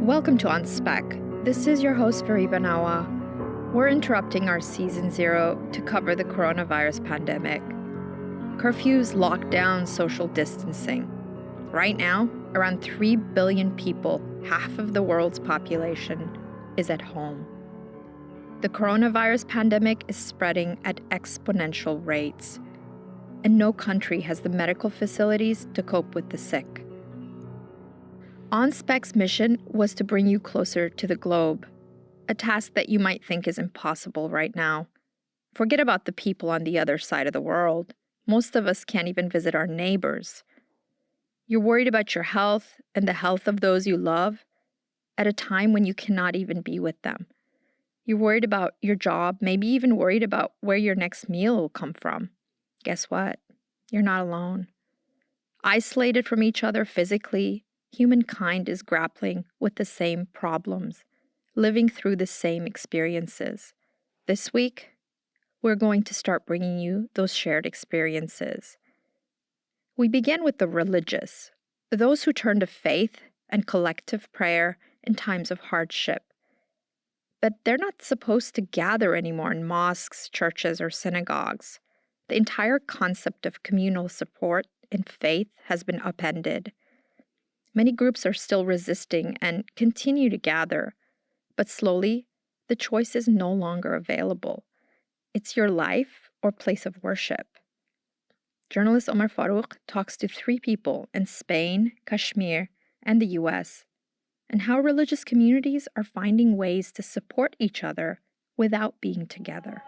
Welcome to On Spec. This is your host, Fariba Nawa. We're interrupting our season 0 to cover the coronavirus pandemic. Curfews, lockdowns, social distancing. Right now, around 3 billion people, half of the world's population, is at home. The coronavirus pandemic is spreading at exponential rates, and no country has the medical facilities to cope with the sick. On Spec's mission was to bring you closer to the globe, a task that you might think is impossible right now. Forget about the people on the other side of the world. Most of us can't even visit our neighbors. You're worried about your health and the health of those you love at a time when you cannot even be with them. You're worried about your job, maybe even worried about where your next meal will come from. Guess what? You're not alone. Isolated from each other physically, humankind is grappling with the same problems, living through the same experiences. This week, we're going to start bringing you those shared experiences. We begin with the religious, those who turn to faith and collective prayer in times of hardship. But they're not supposed to gather anymore in mosques, churches, or synagogues. The entire concept of communal support in faith has been upended. Many groups are still resisting and continue to gather, but slowly, the choice is no longer available. It's your life or place of worship. Journalist Umar Farooq talks to 3 people in Spain, Kashmir, and the US, and how religious communities are finding ways to support each other without being together.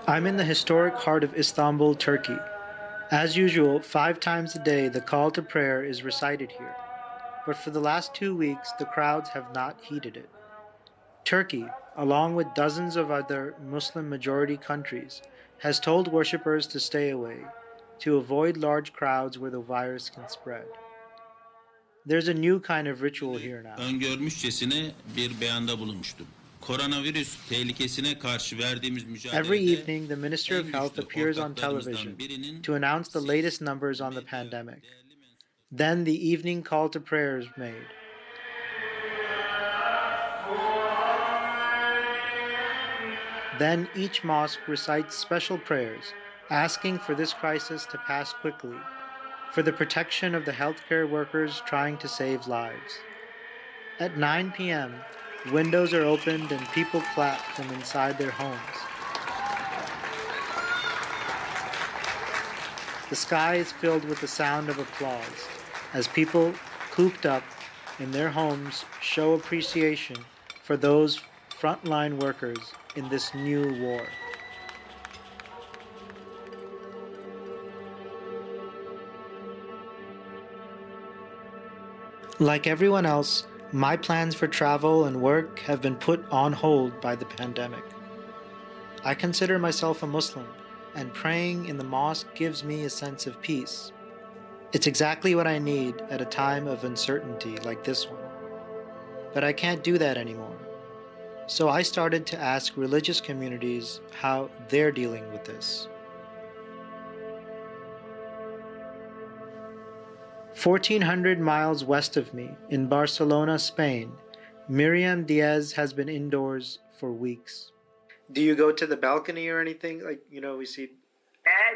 I'm in the historic heart of Istanbul, Turkey. As usual, 5 times a day, the call to prayer is recited here. But for the last 2 weeks, the crowds have not heeded it. Turkey, along with dozens of other Muslim-majority countries, has told worshippers to stay away, to avoid large crowds where the virus can spread. There's a new kind of ritual here now. Öngörmüşçesine bir beyanda bulunmuştum. Koronavirüs tehlikesine karşı verdiğimiz mücadelede Every evening, the Minister of Health appears on television to announce the latest numbers on the pandemic. Then the evening call to prayer is made. Then each mosque recites special prayers, asking for this crisis to pass quickly, for the protection of the healthcare workers trying to save lives. At 9 p.m., windows are opened and people clap from inside their homes. The sky is filled with the sound of applause as people cooped up in their homes show appreciation for those frontline workers in this new war. Like everyone else, my plans for travel and work have been put on hold by the pandemic. I consider myself a Muslim, and praying in the mosque gives me a sense of peace. It's exactly what I need at a time of uncertainty like this one. But I can't do that anymore. So I started to ask religious communities how they're dealing with this. 1,400 miles west of me, in Barcelona, Spain, Miriam Diaz has been indoors for weeks. Do you go to the balcony or anything? Like, we see...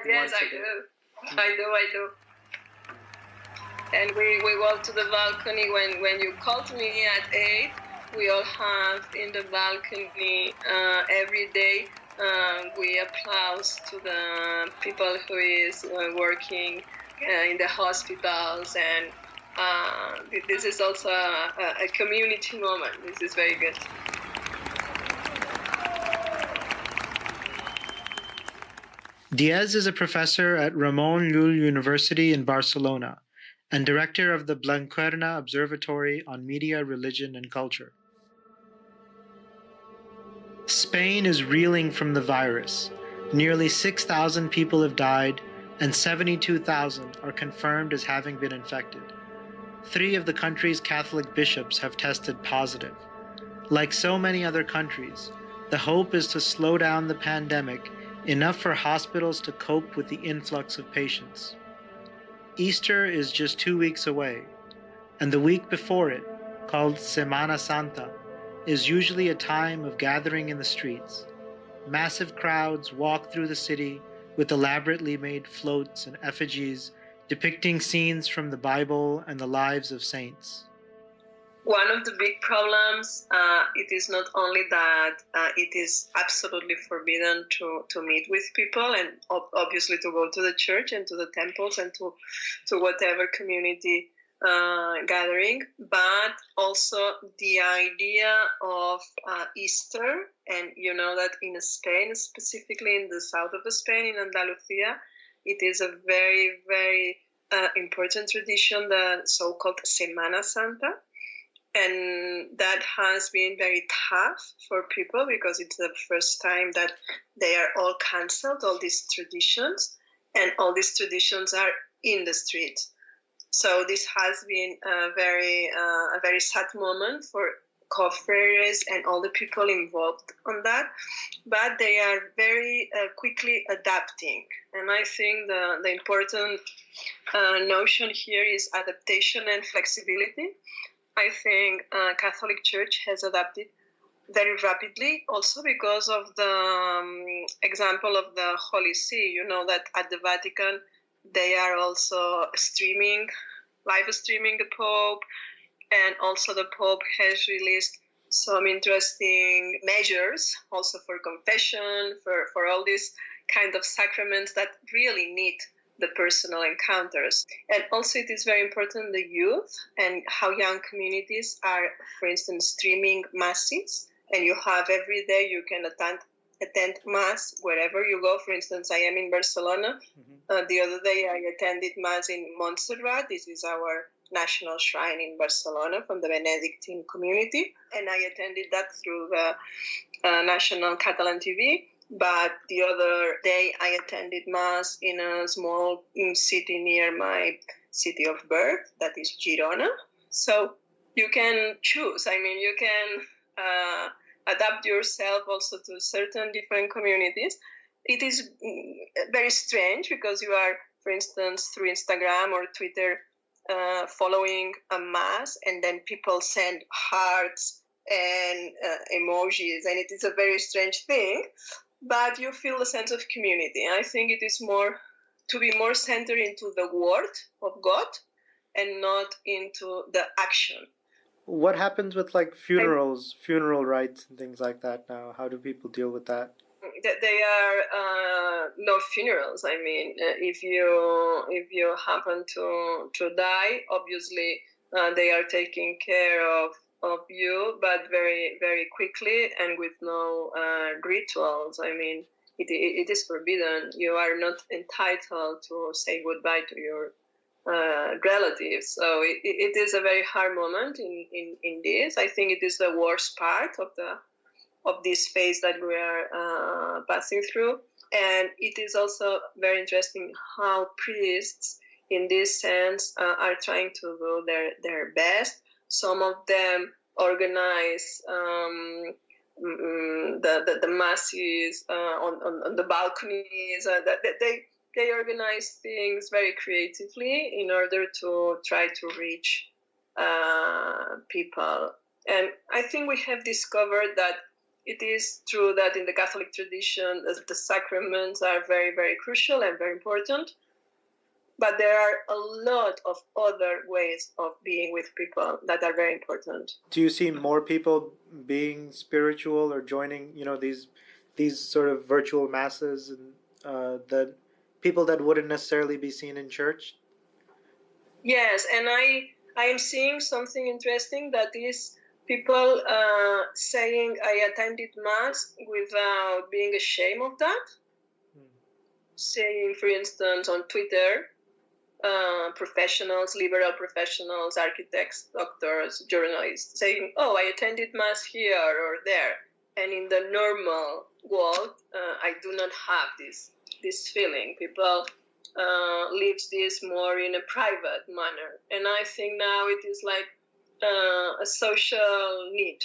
Yes, I do. I do. And we walk to the balcony when you called me at 8. We all have in the balcony every day. We applause to the people who is working in the hospitals, and this is also a community moment. This is very good. Diaz is a professor at Ramon Llull University in Barcelona and director of the Blanquerna Observatory on Media, Religion, and Culture. Spain is reeling from the virus. Nearly 6,000 people have died, and 72,000 are confirmed as having been infected. 3 of the country's Catholic bishops have tested positive. Like so many other countries, The hope is to slow down the pandemic enough for hospitals to cope with the influx of patients. Easter is just 2 weeks away, and the week before it, called Semana Santa, is usually a time of gathering in the streets. Massive crowds walk through the city with elaborately made floats and effigies depicting scenes from the Bible and the lives of saints. One of the big problems, it is not only that it is absolutely forbidden to meet with people and obviously to go to the church and to the temples and to whatever community gathering, but also the idea of Easter. And you know that in Spain, specifically in the south of Spain, in Andalusia, it is a very, very important tradition, the so-called Semana Santa. And that has been very tough for people because it's the first time that they are all cancelled, all these traditions, and all these traditions are in the street. So this has been a very sad moment for confreres and all the people involved on that, but they are very quickly adapting. And I think the important notion here is adaptation and flexibility. I think Catholic Church has adapted very rapidly, also because of the example of the Holy See. You know that at the Vatican, they are also live streaming the Pope, and also the Pope has released some interesting measures also for confession, for all these kind of sacraments that really need the personal encounters. And also it is very important the youth and how young communities are, for instance, streaming masses, and you have every day you can attend mass wherever you go. For instance, I am in Barcelona. The other day I attended mass in Montserrat. This is our national shrine in Barcelona from the Benedictine community, and I attended that through the national Catalan TV. But the other day I attended mass in a small city near my city of birth, that is Girona. So you can choose. I mean, you can adapt yourself also to certain different communities. It is very strange because you are, for instance, through Instagram or Twitter, following a mass, and then people send hearts and emojis, and it is a very strange thing. But you feel a sense of community. I think it is more to be more centered into the word of God and not into the action. What happens with like funeral rites and things like that now? How do people deal with that? They are no funerals. I mean, if you happen to die, obviously they are taking care of you, but very, very quickly and with no rituals. I mean, it is forbidden. You are not entitled to say goodbye to your relatives. So it is a very hard moment in this. I think it is the worst part of this phase that we are passing through. And it is also very interesting how priests, in this sense, are trying to do their best. Some of them organize the masses on the balconies. They organize things very creatively in order to try to reach people. And I think we have discovered that it is true that in the Catholic tradition, the sacraments are very, very crucial and very important. But there are a lot of other ways of being with people that are very important. Do you see more people being spiritual or joining, these sort of virtual masses, and that people that wouldn't necessarily be seen in church? Yes, and I am seeing something interesting, that is people saying I attended mass without being ashamed of that. Saying, for instance, on Twitter, professionals, liberal professionals, architects, doctors, journalists, saying, oh, I attended mass here or there. And in the normal world, I do not have this feeling. People live this more in a private manner. And I think now it is like a social need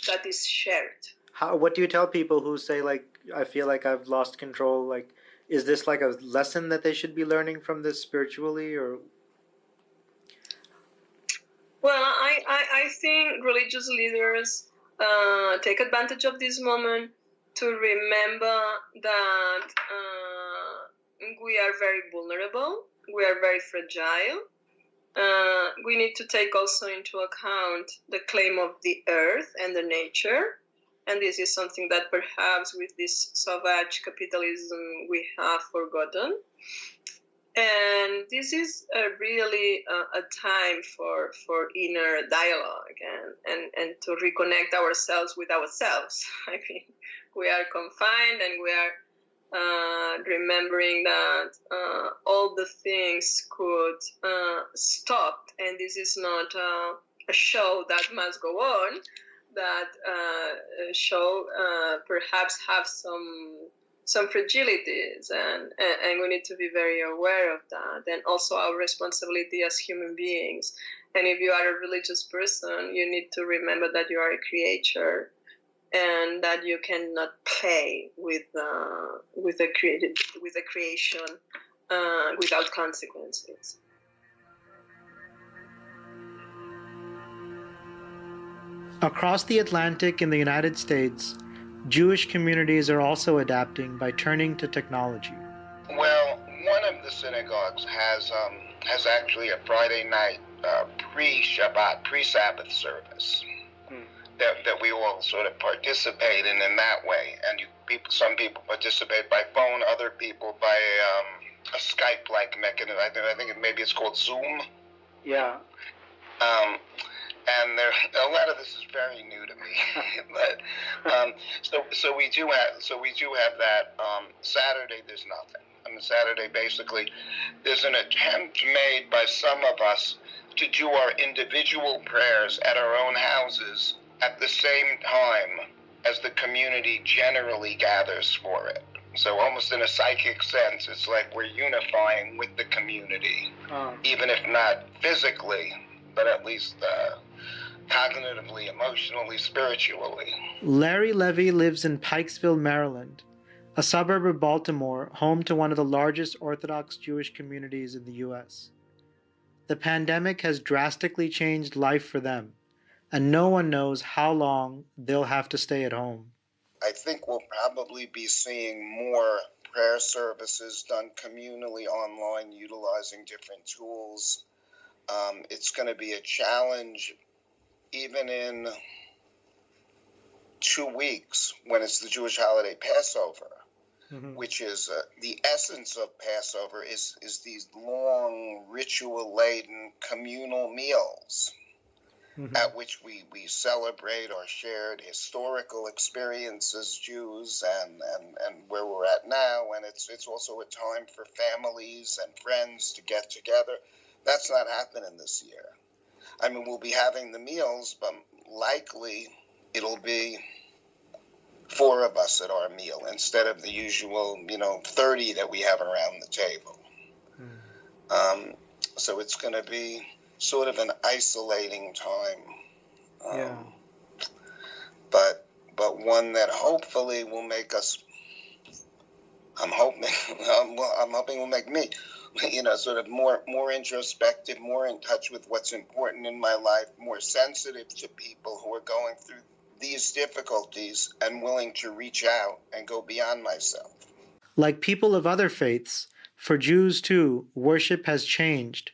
that is shared. What do you tell people who say, like, I feel like I've lost control? Like, is this like a lesson that they should be learning from this spiritually, or? Well, I think religious leaders take advantage of this moment to remember that we are very vulnerable, we are very fragile. We need to take also into account the claim of the earth and the nature. And this is something that perhaps with this savage capitalism we have forgotten. And this is really a time for inner dialogue and to reconnect ourselves with ourselves. I mean, we are confined and we are remembering that all the things could stop, and this is not a show that must go on. That show perhaps have some fragilities, and we need to be very aware of that, and also our responsibility as human beings. And if you are a religious person, you need to remember that you are a creature, and that you cannot play with a creation without consequences. Across the Atlantic in the United States, Jewish communities are also adapting by turning to technology. Well, one of the synagogues has actually a Friday night pre-Shabbat, pre-Sabbath service that we all sort of participate in that way. And some people participate by phone, other people by a Skype-like mechanism. I think maybe it's called Zoom. Yeah. And a lot of this is very new to me, but so we do have that. Saturday there's nothing. On Saturday, basically, there's an attempt made by some of us to do our individual prayers at our own houses at the same time as the community generally gathers for it. So almost in a psychic sense, it's like we're unifying with the community, even if not physically, but at least cognitively, emotionally, spiritually. Larry Levy lives in Pikesville, Maryland, a suburb of Baltimore, home to one of the largest Orthodox Jewish communities in the U.S. The pandemic has drastically changed life for them, and no one knows how long they'll have to stay at home. I think we'll probably be seeing more prayer services done communally online, utilizing different tools. It's going to be a challenge even in 2 weeks when it's the Jewish holiday Passover, which is the essence of Passover is these long ritual-laden communal meals at which we celebrate our shared historical experience as Jews and where we're at now. And it's also a time for families and friends to get together. That's not happening this year. I mean, we'll be having the meals, but likely it'll be 4 of us at our meal instead of the usual, 30 that we have around the table. So it's going to be sort of an isolating time. But one that hopefully will make us, I'm hoping will make me, sort of more introspective, more in touch with what's important in my life, more sensitive to people who are going through these difficulties and willing to reach out and go beyond myself. Like people of other faiths, for Jews too, worship has changed,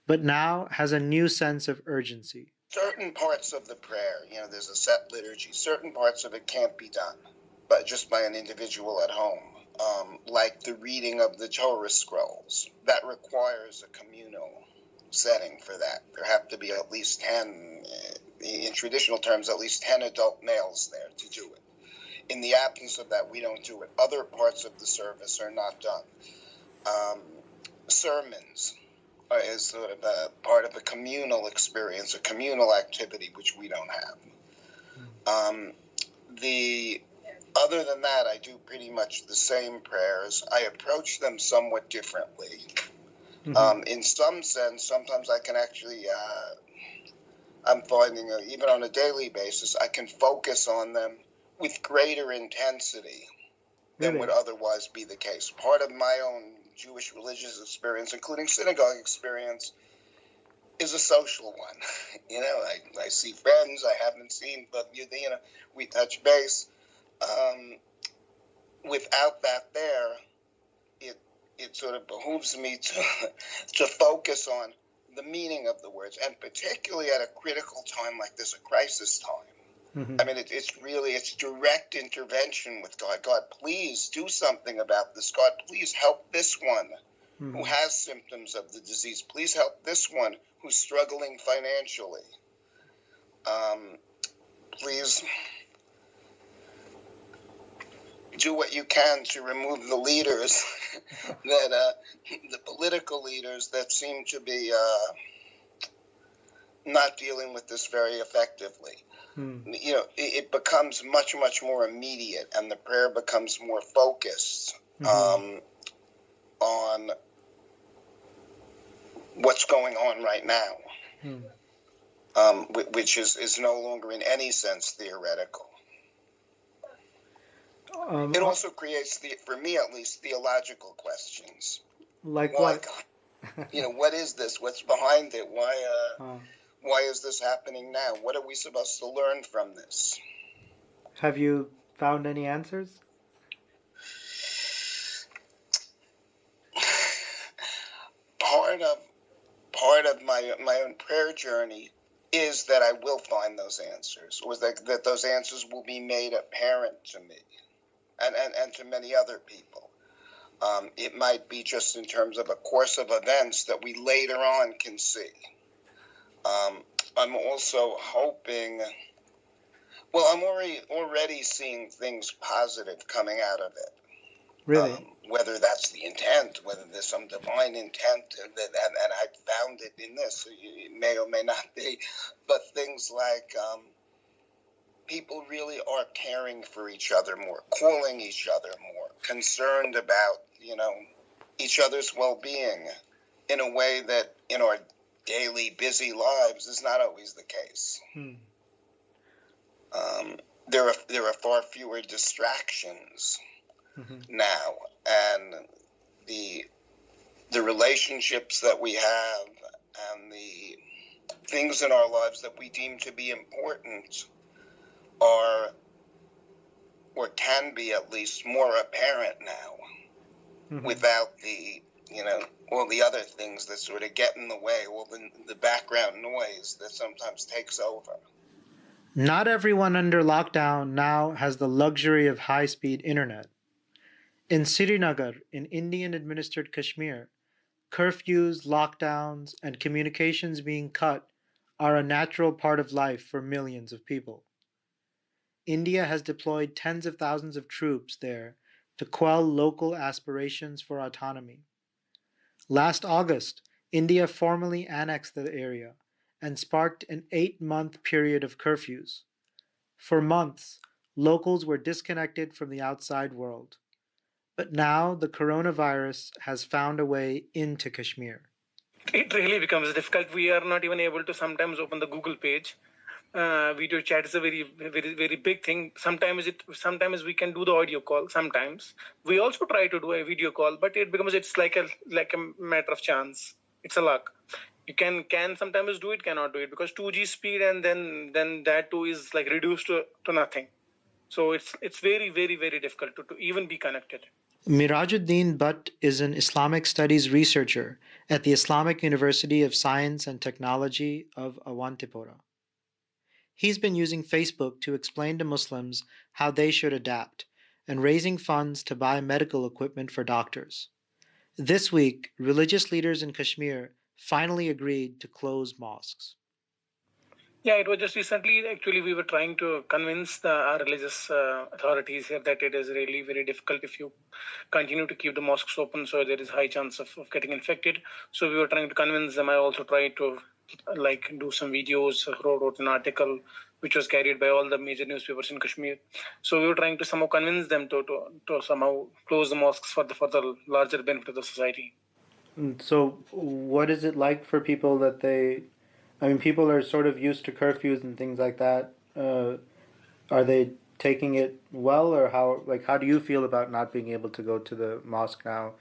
but now has a new sense of urgency. Certain parts of the prayer, there's a set liturgy. Certain parts of it can't be done, but just by an individual at home. Like the reading of the Torah scrolls. That requires a communal setting for that. There have to be at least 10, in traditional terms, at least 10 adult males there to do it. In the absence of that, we don't do it. Other parts of the service are not done. Sermons is sort of a part of a communal experience, a communal activity, which we don't have. Other than that, I do pretty much the same prayers. I approach them somewhat differently. In some sense, sometimes I can actually, I'm finding, even on a daily basis, I can focus on them with greater intensity than Really? would otherwise be the case. Part of my own Jewish religious experience, including synagogue experience, is a social one. I see friends I haven't seen, but we touch base. Without that there, it sort of behooves me to focus on the meaning of the words, and particularly at a critical time like this, a crisis time. Mm-hmm. I mean, it's direct intervention with God. God, please do something about this. God, please help this one who has symptoms of the disease. Please help this one who's struggling financially. Please do what you can to remove the leaders, the political leaders that seem to be not dealing with this very effectively. It becomes much, much more immediate, and the prayer becomes more focused on what's going on right now, which is no longer in any sense theoretical. It also creates, for me at least, theological questions. Like why what? God? What is this? What's behind it? Why is this happening now? What are we supposed to learn from this? Have you found any answers? Part of my own prayer journey is that I will find those answers, or that those answers will be made apparent to me and to many other people. It might be just in terms of a course of events that we later on can see. I'm also hoping, I'm already seeing things positive coming out of it. Really? Whether that's the intent, whether there's some divine intent, and I found it in this, it may or may not be, but things like people really are caring for each other more, calling each other more, concerned about, each other's well-being in a way that in our daily busy lives is not always the case. There are far fewer distractions now, and the relationships that we have and the things in our lives that we deem to be important are, or can be at least, more apparent now, without the all the other things that sort of get in the way, all the background noise that sometimes takes over. Not everyone under lockdown now has the luxury of high-speed internet. In Srinagar, in Indian-administered Kashmir, curfews, lockdowns, and communications being cut are a natural part of life for millions of people. India has deployed tens of thousands of troops there to quell local aspirations for autonomy. Last August, India formally annexed the area and sparked an 8-month period of curfews. For months, locals were disconnected from the outside world. But now the coronavirus has found a way into Kashmir. It really becomes difficult. We are not even able to sometimes open the Google page. Video chat is a very, very, very big thing. Sometimes we can do the audio call. Sometimes we also try to do a video call, but it's like a matter of chance. It's a luck. You can sometimes do it, cannot do it, because 2G speed, and then that too is like reduced to nothing. So it's very, very, very difficult to even be connected. Mirajuddin Butt is an Islamic studies researcher at the Islamic University of Science and Technology of Awantipora. He's been using Facebook to explain to Muslims how they should adapt and raising funds to buy medical equipment for doctors. This week, religious leaders in Kashmir finally agreed to close mosques. Yeah, it was just recently. Actually, we were trying to convince our religious authorities here that it is really very difficult if you continue to keep the mosques open, so there is high chance of getting infected. So we were trying to convince them. I also tried to do some videos, wrote an article which was carried by all the major newspapers in Kashmir. So we were trying to somehow convince them to somehow close the mosques for the larger benefit of the society. So what is it like for people that people are sort of used to curfews and things like that. Are they taking it well, or how do you feel about not being able to go to the mosque now?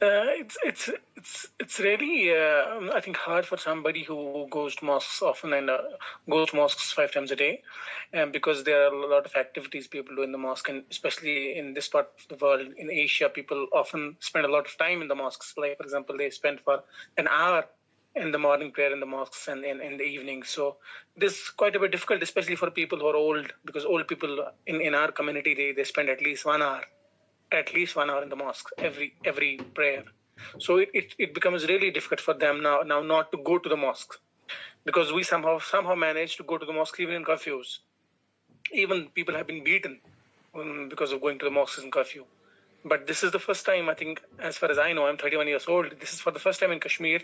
It's really I think hard for somebody who goes to mosques often and goes to mosques 5 times a day, because there are a lot of activities people do in the mosque, and especially in this part of the world, in Asia, people often spend a lot of time in the mosques. Like, for example, they spend for an hour in the morning prayer in the mosques and in the evening. So this is quite a bit difficult, especially for people who are old, because old people in our community, they spend at least 1 hour in the mosque every prayer. So it becomes really difficult for them now not to go to the mosque, because we somehow managed to go to the mosque even in curfews. Even people have been beaten because of going to the mosques in curfew. But this is the first time, I think, as far as I know, I'm 31 years old, this is for the first time in Kashmir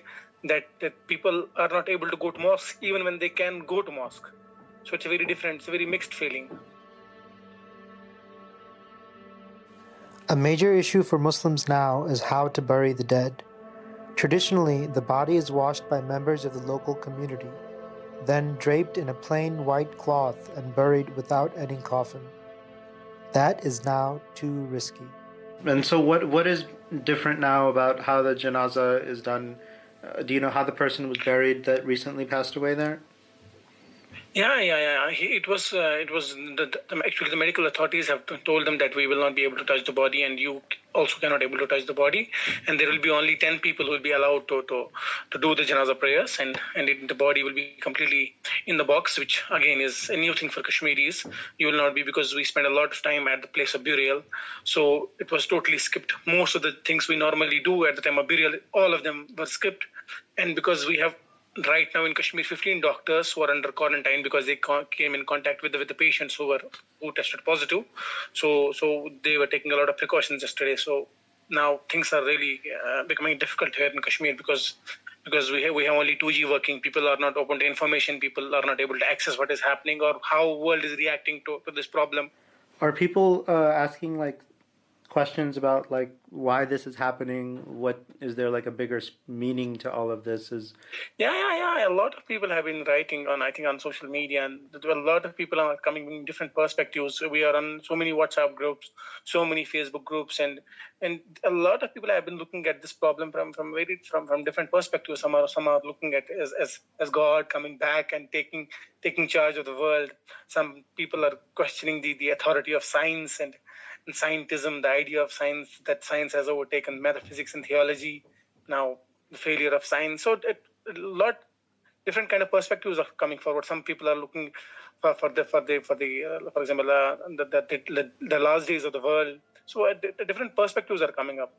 that people are not able to go to mosque even when they can go to mosque. So it's a very mixed feeling. A major issue for Muslims now is how to bury the dead. Traditionally, the body is washed by members of the local community, then draped in a plain white cloth and buried without any coffin. That is now too risky. And so what is different now about how the janazah is done? Do you know how the person was buried that recently passed away there? Yeah. It was actually the medical authorities have told them that we will not be able to touch the body, and you also cannot able to touch the body, and there will be only 10 people who will be allowed to do the janazah prayers, and the body will be completely in the box, which again is a new thing for Kashmiris. You will not be, because we spend a lot of time at the place of burial, so it was totally skipped. Most of the things we normally do at the time of burial, all of them were skipped, and because we have right now in Kashmir 15 doctors who are under quarantine because they came in contact with the patients who tested positive. So they were taking a lot of precautions yesterday. So now things are really becoming difficult here in Kashmir because we have only 2G working. People are not open to information. People are not able to access what is happening or how world is reacting to this problem. Are people asking questions about why this is happening? What is there a bigger meaning to all of this? Yeah. A lot of people have been writing on social media, and a lot of people are coming in different perspectives. We are on so many WhatsApp groups, so many Facebook groups, and a lot of people have been looking at this problem from different perspectives. Some are looking at it as God coming back and taking charge of the world. Some people are questioning the authority of science and scientism, the idea of science, that science has overtaken metaphysics and theology. Now the failure of science. So a lot different kind of perspectives are coming forward. Some people are looking for example the last days of the world. So different perspectives are coming up.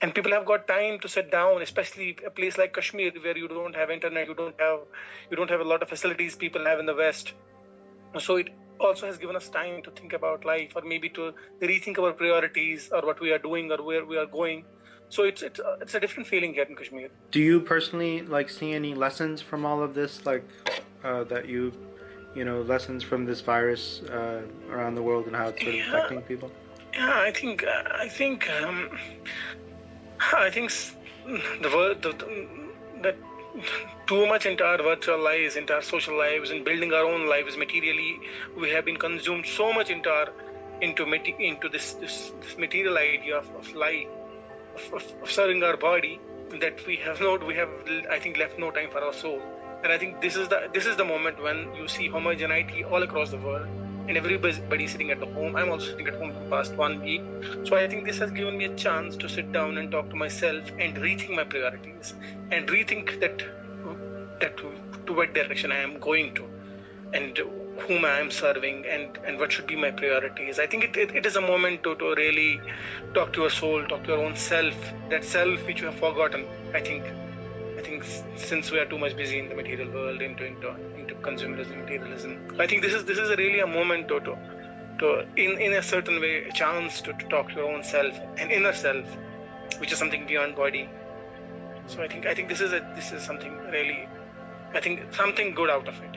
And people have got time to sit down, especially a place like Kashmir where you don't have internet, you don't have a lot of facilities people have in the West. So it also has given us time to think about life, or maybe to rethink our priorities or what we are doing or where we are going. So it's a different feeling here in Kashmir. Do you personally see any lessons from all of this, that you lessons from this virus around the world and how it's sort of affecting people? Yeah, I think the world that too much into our virtual lives, into our social lives, and building our own lives materially, we have been consumed so much into this material idea of life, of serving our body, that we have I think left no time for our soul. And I think this is the moment when you see homogeneity all across the world, and everybody sitting at the home. I'm also sitting at home for the past 1 week. So I think this has given me a chance to sit down and talk to myself and rethink my priorities and rethink that to what direction I am going to, and whom I am serving, and what should be my priorities. I think it is a moment to really talk to your soul, talk to your own self, that self which you have forgotten. I think since we are too much busy in the material world, into consumerism, materialism, I think this is really a moment to in a certain way, a chance to talk to your own self, an inner self, which is something beyond body. So I think this is something really, I think something good out of it.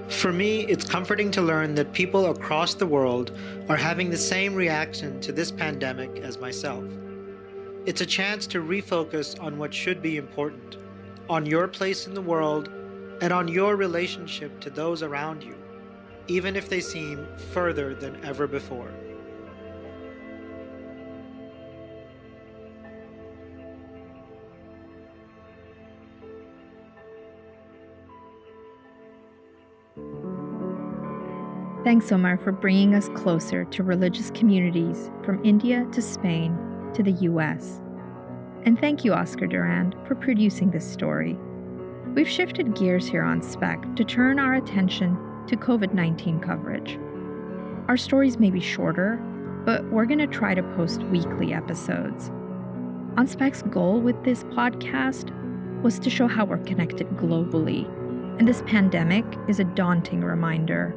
For me, it's comforting to learn that people across the world are having the same reaction to this pandemic as myself. It's a chance to refocus on what should be important, on your place in the world, and on your relationship to those around you, even if they seem further than ever before. Thanks, Umar, for bringing us closer to religious communities from India to Spain to the US. And thank you, Oscar Durand, for producing this story. We've shifted gears here on Spec to turn our attention to COVID-19 coverage. Our stories may be shorter, but we're going to try to post weekly episodes. On Spec's goal with this podcast was to show how we're connected globally, and this pandemic is a daunting reminder.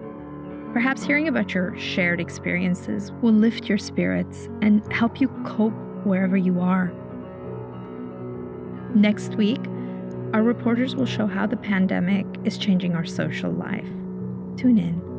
Perhaps hearing about your shared experiences will lift your spirits and help you cope wherever you are. Next week, our reporters will show how the pandemic is changing our social life. Tune in.